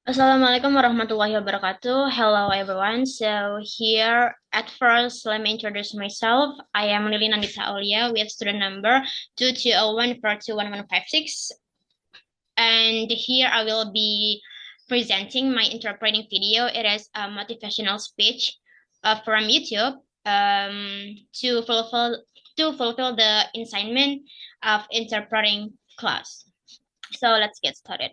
Assalamualaikum warahmatullahi wabarakatuh. Hello everyone. So here at first, let me introduce myself. I am Lili Nandita Aulia with student number 22014211156. And here I will be presenting my interpreting video. It is a motivational speech from YouTube to fulfill the assignment of interpreting class. So let's get started.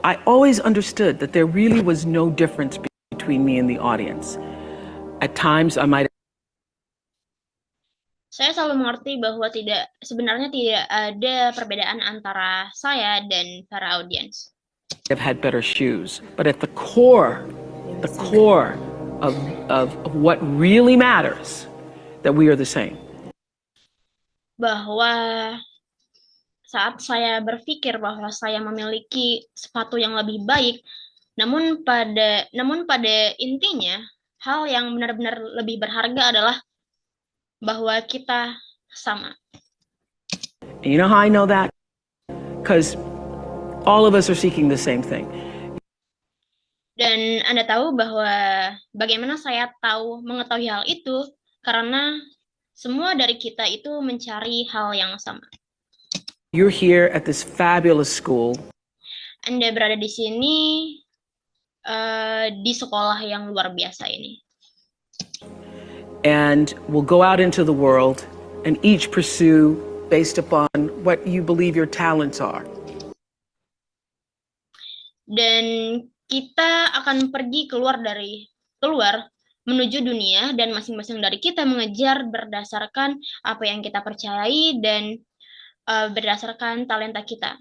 I always understood that there really was no difference between me and the audience. At times I might Saya selalu mengerti bahwa sebenarnya tidak ada perbedaan antara saya dan para audiens. have had better shoes, but at the core of what really matters, that we are the same. Bahwa saat saya berpikir bahwa saya memiliki sepatu yang lebih baik, namun pada intinya hal yang benar-benar lebih berharga adalah bahwa kita sama. And you know how I know that? Because all of us are seeking the same thing. Dan Anda tahu bahwa bagaimana saya mengetahui hal itu karena semua dari kita itu mencari hal yang sama. You're here at this fabulous school. Anda berada di sini di sekolah yang luar biasa ini. And we'll go out into the world and each pursue based upon what you believe your talents are. Dan kita akan pergi keluar menuju dunia dan masing-masing dari kita mengejar berdasarkan apa yang kita percayai dan berdasarkan talenta kita.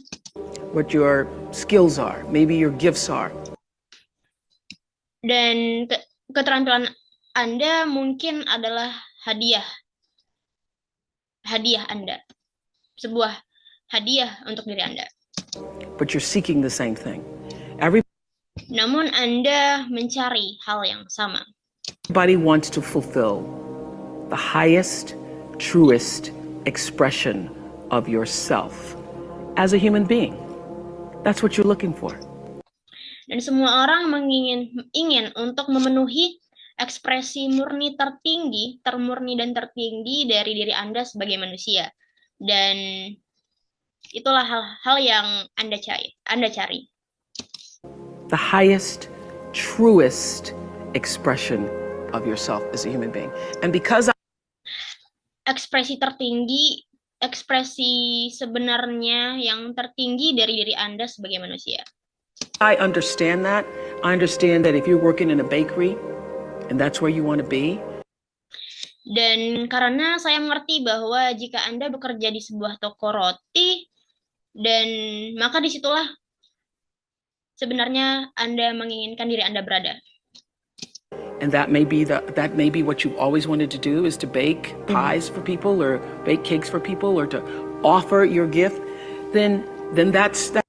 What your skills are, maybe your gifts are. Dan keterampilan Anda mungkin adalah hadiah Anda. Sebuah hadiah untuk diri Anda. But you're seeking the same thing. Namun Anda mencari hal yang sama. Everybody wants to fulfill the highest, truest expression of yourself as a human being. That's what you're looking for. Dan semua orang ingin untuk memenuhi ekspresi termurni dan tertinggi dari diri Anda sebagai manusia. Dan itulah hal yang Anda cari. The highest, truest expression of yourself as a human being. And because ekspresi sebenarnya yang tertinggi dari diri Anda sebagai manusia. I understand that. I understand that if you're working in a bakery and that's where you want to be. Dan karena saya mengerti bahwa jika Anda bekerja di sebuah toko roti, dan maka disitulah sebenarnya Anda menginginkan diri Anda berada. And that may be what you've always wanted to do, is to bake pies for people or bake cakes for people or to offer your gift. Then that's that.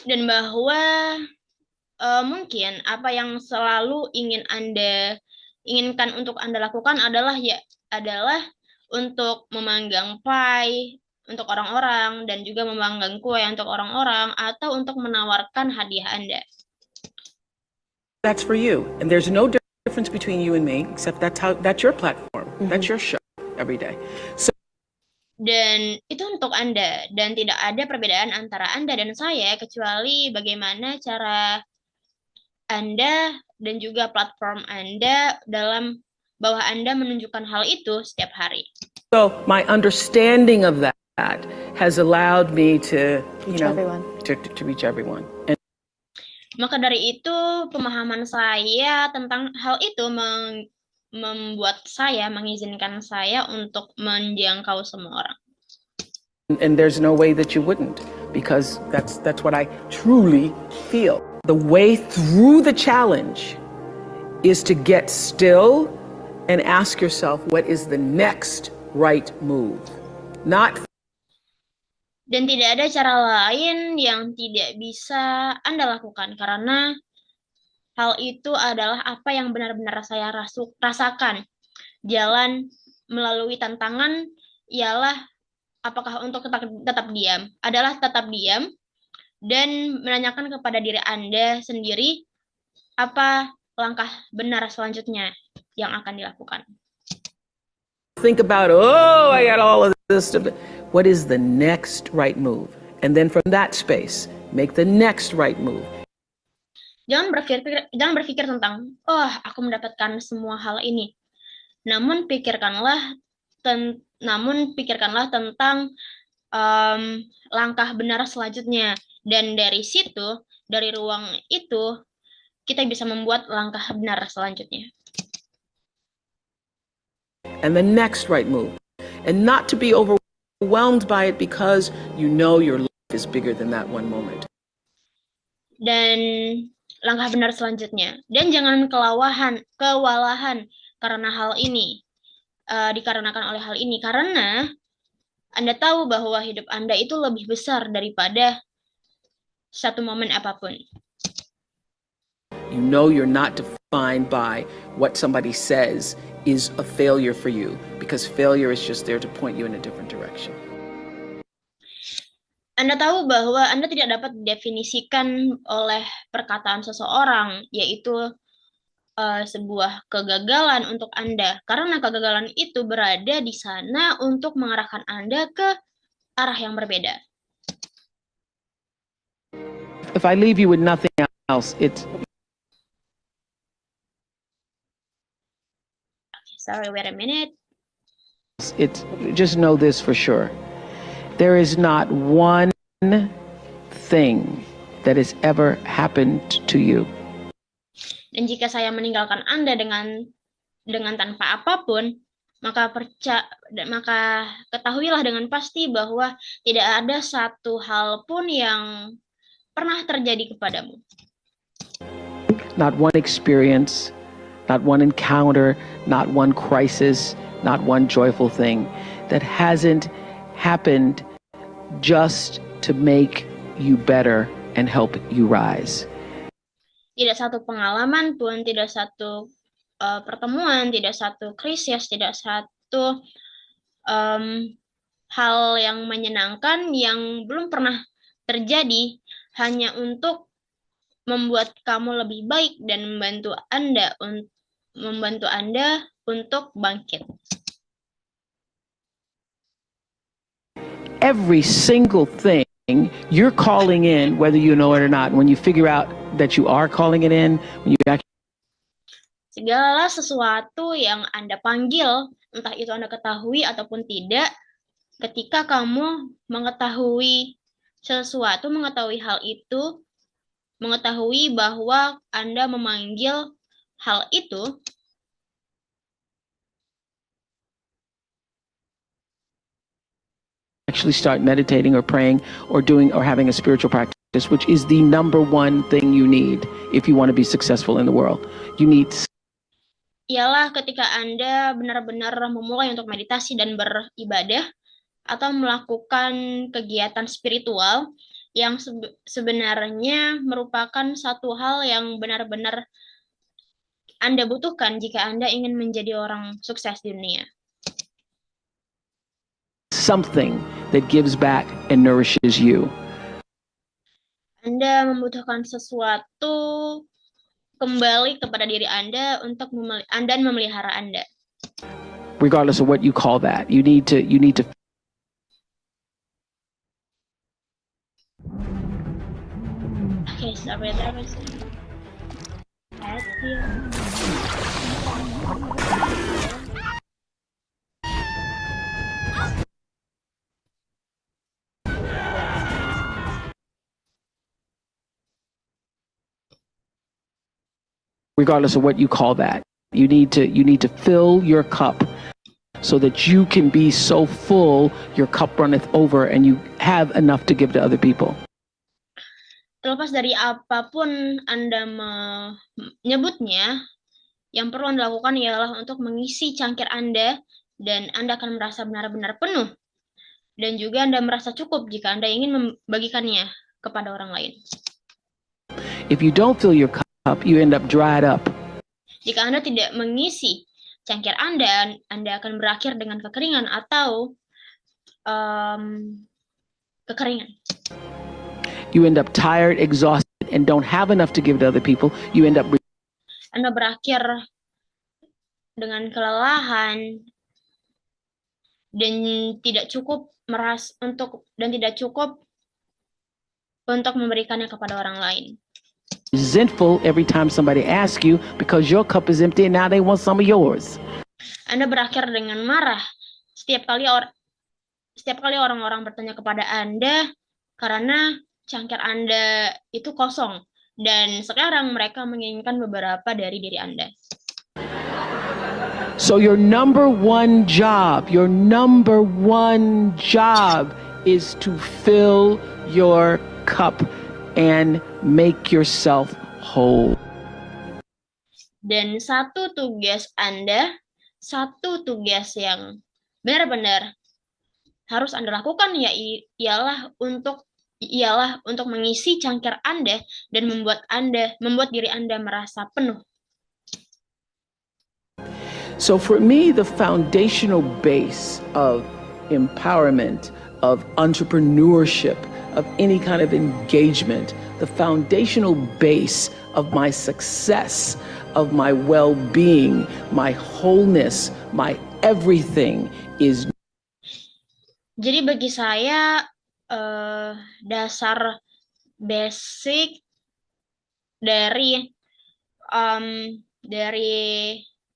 Dan bahwa mungkin apa yang selalu inginkan untuk Anda lakukan adalah untuk memanggang pie untuk orang-orang dan juga memanggang kue untuk orang-orang atau untuk menawarkan hadiah Anda. That's for you, and there's no difference between you and me, except that's your platform, that's your show every day. So, dan itu untuk Anda, dan tidak ada perbedaan antara Anda dan saya kecuali bagaimana cara Anda dan juga platform Anda dalam bahwa Anda menunjukkan hal itu setiap hari. So my understanding of that has allowed me to reach everyone. And maka dari itu pemahaman saya tentang hal itu mengizinkan saya untuk menjangkau semua orang. And there's no way that you wouldn't, because that's what I truly feel. The way through the challenge is to get still and ask yourself, what is the next right move? Not Dan tidak ada cara lain yang tidak bisa Anda lakukan karena hal itu adalah apa yang benar-benar saya rasakan. Jalan melalui tantangan ialah apakah untuk tetap diam, adalah tetap diam dan menanyakan kepada diri Anda sendiri apa langkah benar selanjutnya yang akan dilakukan. Think about, oh, I got all of this stuff. What is the next right move? And then from that space, make the next right move. Jangan berpikir tentang, oh, aku mendapatkan semua hal ini. Namun pikirkanlah tentang langkah benar selanjutnya. Dan dari situ, dari ruang itu, kita bisa membuat langkah benar selanjutnya. And the next right move. And not to be overwhelmed by it because you know your life is bigger than that one moment. Dan langkah benar selanjutnya. Dan jangan kewalahan karena hal ini. Dikarenakan oleh hal ini. Karena Anda tahu bahwa hidup Anda itu lebih besar daripada satu momen apapun. You know you're not defined by what somebody says is a failure for you, because failure is just there to point you in a different direction. Anda tahu bahwa Anda tidak dapat didefinisikan oleh perkataan seseorang, yaitu sebuah kegagalan untuk Anda, karena kegagalan itu berada di sana untuk mengarahkan Anda ke arah yang berbeda. If I leave you with nothing else, it's... Sorry, wait a minute. It's just know this for sure. There is not one thing that has ever happened to you. Dan jika saya meninggalkan Anda dengan tanpa apapun, maka ketahuilah dengan pasti bahwa tidak ada satu hal pun yang pernah terjadi kepadamu. Not one experience, not one encounter, not one crisis, not one joyful thing that hasn't happened just to make you better and help you rise. Tidak satu pengalaman pun, tidak satu pertemuan, tidak satu krisis, tidak satu hal yang menyenangkan yang belum pernah terjadi hanya untuk membuat kamu lebih baik dan membantu Anda untuk bangkit. Every single thing you're calling in, whether you know it or not, when you figure out that you are calling it in, when you actually... Segala sesuatu yang Anda panggil, entah itu Anda ketahui ataupun tidak, ketika kamu mengetahui sesuatu, mengetahui hal itu, mengetahui bahwa Anda memanggil hal itu, actually start meditating or praying or doing or having a spiritual practice, which is the number one thing you need if you want to be successful in the world. You need... Ialah ketika Anda benar-benar memulai untuk meditasi dan beribadah atau melakukan kegiatan spiritual yang sebenarnya merupakan satu hal yang benar-benar Anda butuhkan jika Anda ingin menjadi orang sukses di dunia. Something that gives back and nourishes you. Anda membutuhkan sesuatu kembali kepada diri Anda untuk memelihara Anda. Regardless of what you call that, you need to Okay, sorry, that was regardless of what you call that, you need to fill your cup so that you can be so full your cup runneth over and you have enough to give to other people. Terlepas dari apapun Anda menyebutnya, yang perlu Anda lakukan ialah untuk mengisi cangkir Anda dan Anda akan merasa benar-benar penuh. dan juga Anda merasa cukup jika Anda ingin membagikannya kepada orang lain. If you don't fill your cup, you end up dried up. Jika Anda tidak mengisi cangkir Anda akan berakhir dengan kekeringan atau kekeringan. You end up tired, exhausted, and don't have enough to give to other people. You end up. Anda berakhir dengan kelelahan dan tidak cukup untuk memberikannya kepada orang lain. Resentful every time somebody asks you because your cup is empty and now they want some of yours. Anda berakhir dengan marah setiap kali orang-orang bertanya kepada Anda karena cangkir Anda itu kosong dan sekarang mereka menginginkan beberapa dari diri Anda. So your number one job is to fill your cup and make yourself whole. Dan satu tugas yang benar-benar harus Anda lakukan ialah untuk mengisi cangkir Anda dan membuat diri Anda merasa penuh. So for me, the foundational base of empowerment, of entrepreneurship, of any kind of engagement, the foundational base of my success, of my well-being, my wholeness, my everything is. Jadi bagi saya dasar basic dari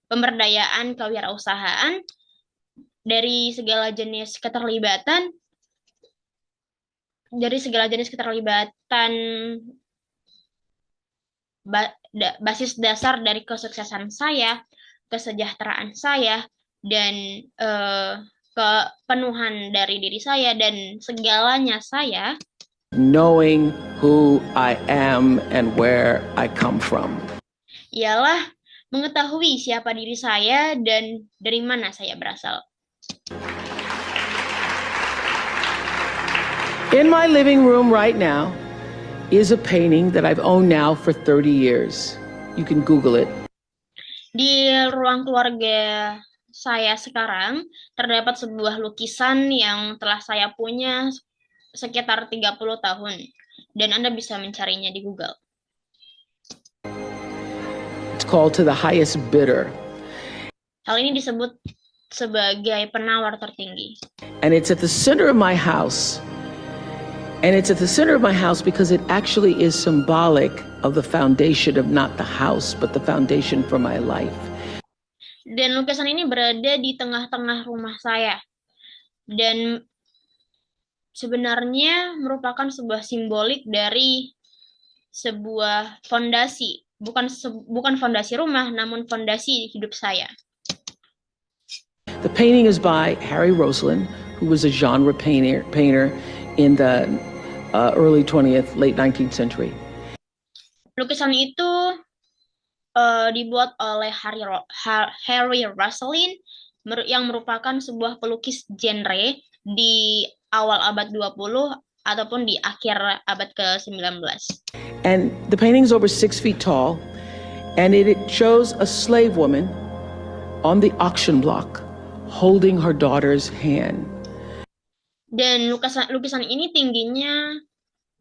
pemberdayaan kewirausahaan, dari segala jenis keterlibatan basis dasar dari kesuksesan saya, kesejahteraan saya, dan kepenuhan dari diri saya dan segalanya saya. Knowing who I am and where I come from. Ialah mengetahui siapa diri saya dan dari mana saya berasal. In my living room right now is a painting that I've owned now for 30 years. You can Google it. Di ruang keluarga saya sekarang terdapat sebuah lukisan yang telah saya punya sekitar 30 tahun dan Anda bisa mencarinya di Google. It's called To the Highest Bidder. Hal ini disebut sebagai penawar tertinggi. And it's at the center of my house. And it's at the center of my house because it actually is symbolic of the foundation of not the house, but the foundation for my life. Dan lukisan ini berada di tengah-tengah rumah saya. Dan sebenarnya merupakan sebuah simbolik dari sebuah fondasi. Bukan fondasi rumah, namun fondasi hidup saya. The painting is by Harry Rosalind, who was a genre painter in the early 20th, late 19th century. Lukisan itu dibuat oleh Harry Rosalind yang merupakan sebuah pelukis genre di awal abad 20 ataupun di akhir abad ke-19. And the painting is over 6 feet tall, and it shows a slave woman on the auction block holding her daughter's hand. Dan lukisan ini tingginya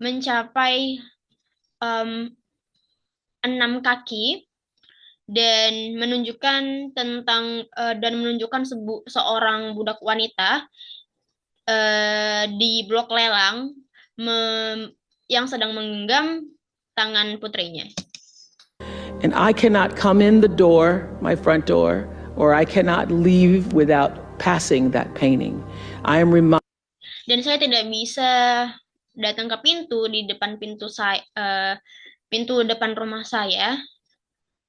mencapai 6 kaki dan menunjukkan seorang budak wanita di blok lelang yang sedang menggenggam tangan putrinya. And I cannot come in the door, my front door, or I cannot leave without passing that painting. I am reminded. Dan saya tidak bisa datang ke pintu di depan pintu depan rumah saya,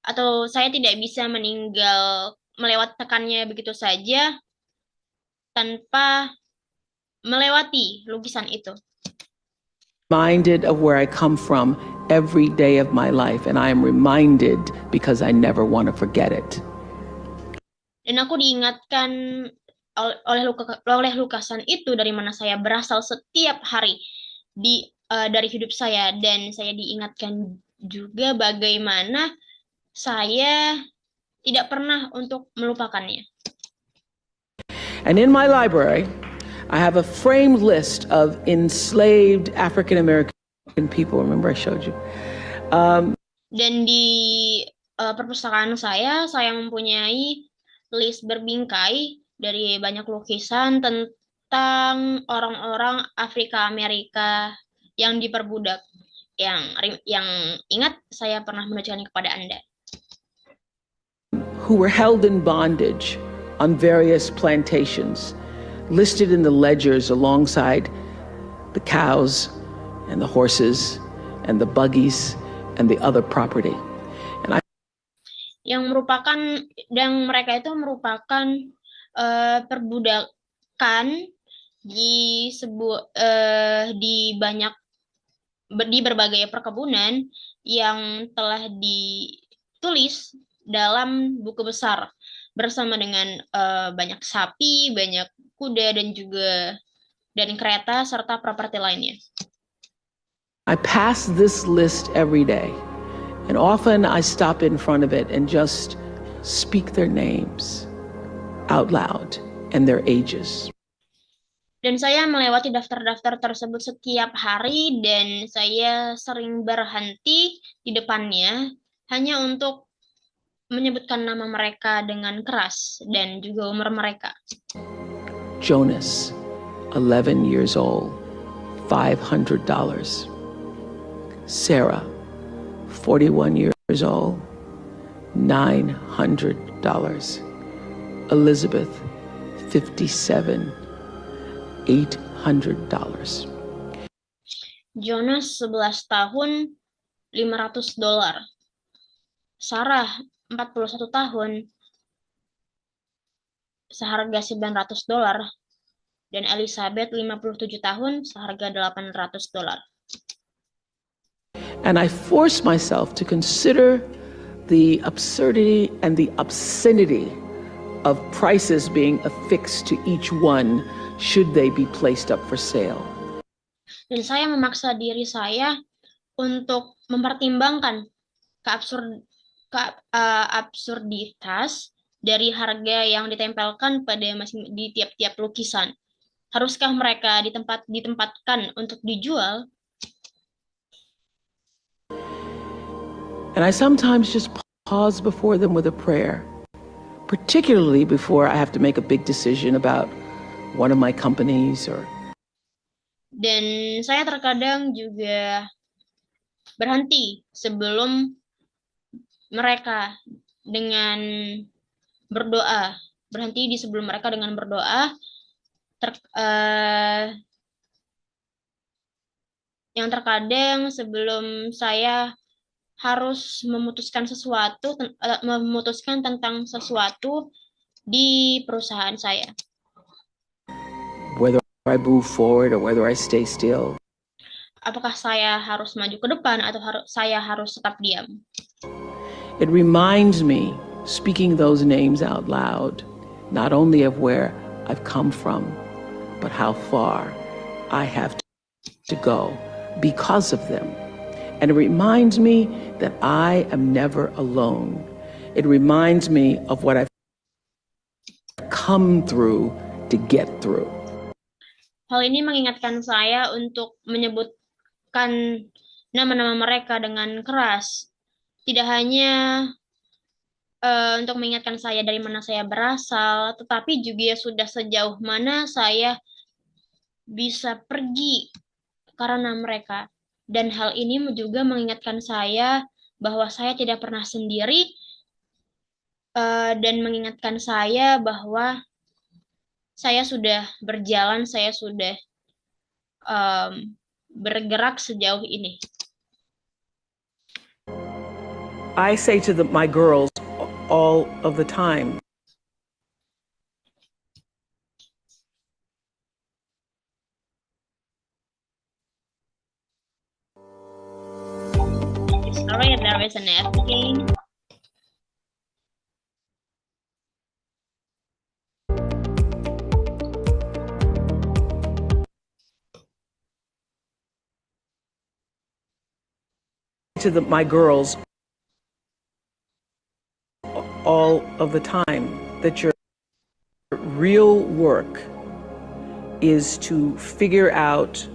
atau saya tidak bisa melewatkannya begitu saja tanpa melewati lukisan itu. Reminded of where I come from every day of my life, and I am reminded because I never want to forget it. Dan aku diingatkan oleh lukasan itu dari mana saya berasal setiap hari dari hidup saya, dan saya diingatkan juga bagaimana saya tidak pernah untuk melupakannya. And in my library, I have a framed list of enslaved African American people. Remember I showed you. Dan di perpustakaan saya mempunyai list berbingkai dari banyak lukisan tentang orang-orang Afrika Amerika yang diperbudak. Yang ingat saya pernah menunjukkannya kepada Anda. Who were held in bondage on various plantations, listed in the ledgers alongside the cows and the horses and the buggies and the other property. And mereka itu merupakan perbudakan di berbagai perkebunan yang telah ditulis dalam buku besar bersama dengan banyak sapi, banyak kuda, dan kereta serta properti lainnya. I pass this list every day, and often I stop in front of it and just speak their names out loud and their ages. Dan saya melewati daftar-daftar tersebut setiap hari, dan saya sering berhenti di depannya hanya untuk menyebutkan nama mereka dengan keras dan juga umur mereka. Jonas, 11 years old, $500. Sarah, 41 years old, $900. Elizabeth, 57, $800. Jonas 11 tahun, $500. Sarah 41 tahun, seharga $900, dan Elizabeth 57 tahun, seharga $800. And I force myself to consider the absurdity and the obscenity of prices being affixed to each one should they be placed up for sale. Dan saya memaksa diri saya untuk mempertimbangkan absurditas dari harga yang ditempelkan di tiap-tiap lukisan. Haruskah mereka ditempatkan untuk dijual? And I sometimes just pause before them with a prayer, particularly before I have to make a big decision about one of my companies or. Dan saya terkadang juga berhenti sebelum mereka dengan berdoa, yang terkadang sebelum saya harus memutuskan tentang sesuatu di perusahaan saya. Whether I move forward or whether I stay still. Apakah saya harus maju ke depan atau saya harus tetap diam? It reminds me, speaking those names out loud, not only of where I've come from, but how far I have to go because of them. And it reminds me that I am never alone. It reminds me of what I've come through to get through. Hal ini mengingatkan saya untuk menyebutkan nama-nama mereka dengan keras. Tidak hanya untuk mengingatkan saya dari mana saya berasal, tetapi juga sudah sejauh mana saya bisa pergi karena mereka. Dan hal ini juga mengingatkan saya bahwa saya tidak pernah sendiri, dan mengingatkan saya bahwa saya sudah berjalan, saya sudah bergerak sejauh ini. I say to my girls all of the time, Sorry, there is an F again. to my girls all of the time that your real work is to figure out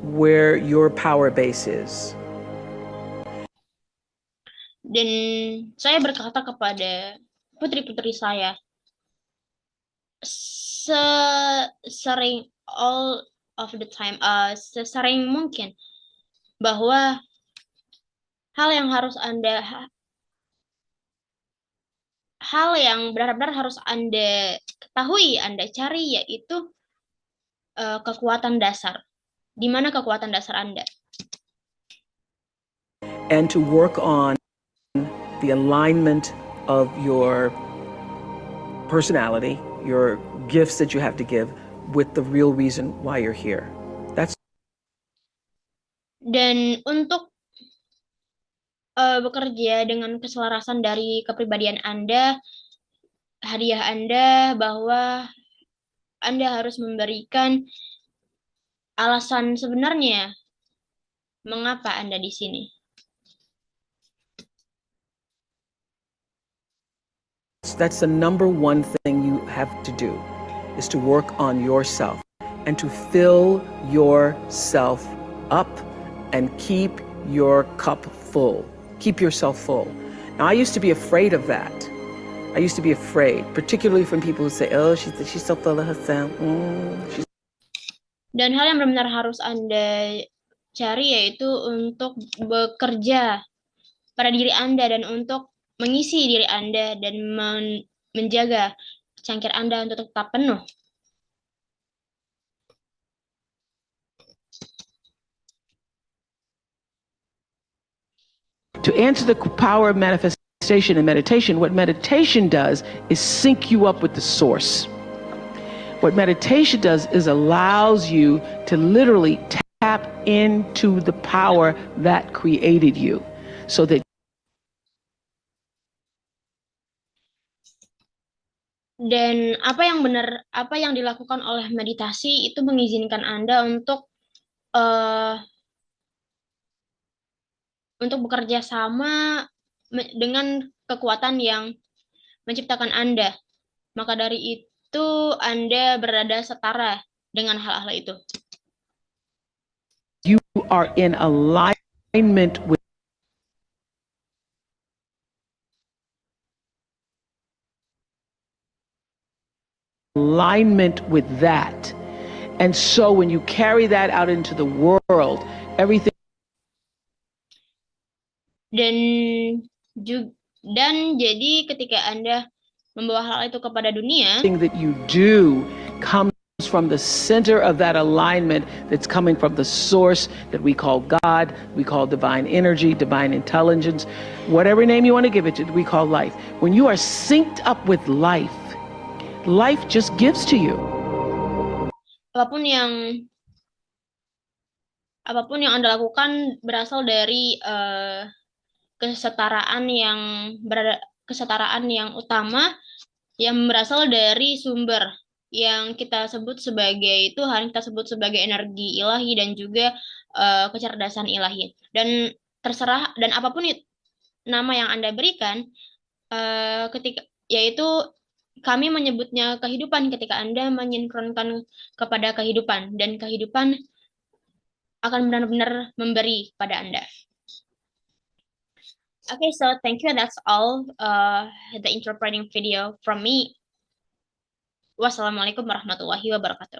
where your power base is. Dan saya berkata kepada putri-putri saya, sesering all of the time, sesering mungkin, bahwa hal yang benar-benar harus Anda ketahui, Anda cari, yaitu kekuatan dasar. Di mana kekuatan dasar Anda? And to work on the alignment of your personality, your gifts that you have to give, with the real reason why you're here. Dan untuk bekerja dengan keselarasan dari kepribadian Anda, hadiah Anda, bahwa Anda harus memberikan alasan sebenarnya mengapa Anda di sini. That's the number one thing you have to do, is to work on yourself and to fill yourself up and keep your cup full. Keep yourself full. Now, I used to be afraid of that. I used to be afraid, particularly from people who say, oh, she's so full of herself. Dan hal yang benar-benar harus Anda cari yaitu untuk bekerja pada diri Anda dan untuk mengisi diri Anda dan menjaga cangkir Anda untuk tetap penuh. To answer the power of manifestation and meditation, what meditation does is sync you up with the source. What meditation does is allows you to literally tap into the power that created you, so that dan apa yang dilakukan oleh meditasi itu mengizinkan Anda untuk bekerja sama dengan kekuatan yang menciptakan Anda. Maka dari itu Anda berada setara dengan hal-hal itu. You are in alignment with that. And so when you carry that out into the world, everything. Dan jadi ketika Anda membawa hal itu kepada dunia, that you do comes from the center of that alignment that's coming from the source that we call God, we call divine energy, divine intelligence, whatever name you want to give it to, we call life. When you are synced up with life, life just gives to you. Apapun yang Anda lakukan berasal dari kesetaraan yang utama, yang berasal dari sumber yang kita sebut sebagai Tuhan, kita sebut sebagai energi ilahi dan juga kecerdasan ilahi. Dan terserah, dan apapun nama yang Anda berikan, yaitu kami menyebutnya kehidupan ketika Anda menyinkronkan kepada kehidupan, dan kehidupan akan benar-benar memberi pada Anda. Okay, so thank you. That's all the interpreting video from me. Wassalamualaikum warahmatullahi wabarakatuh.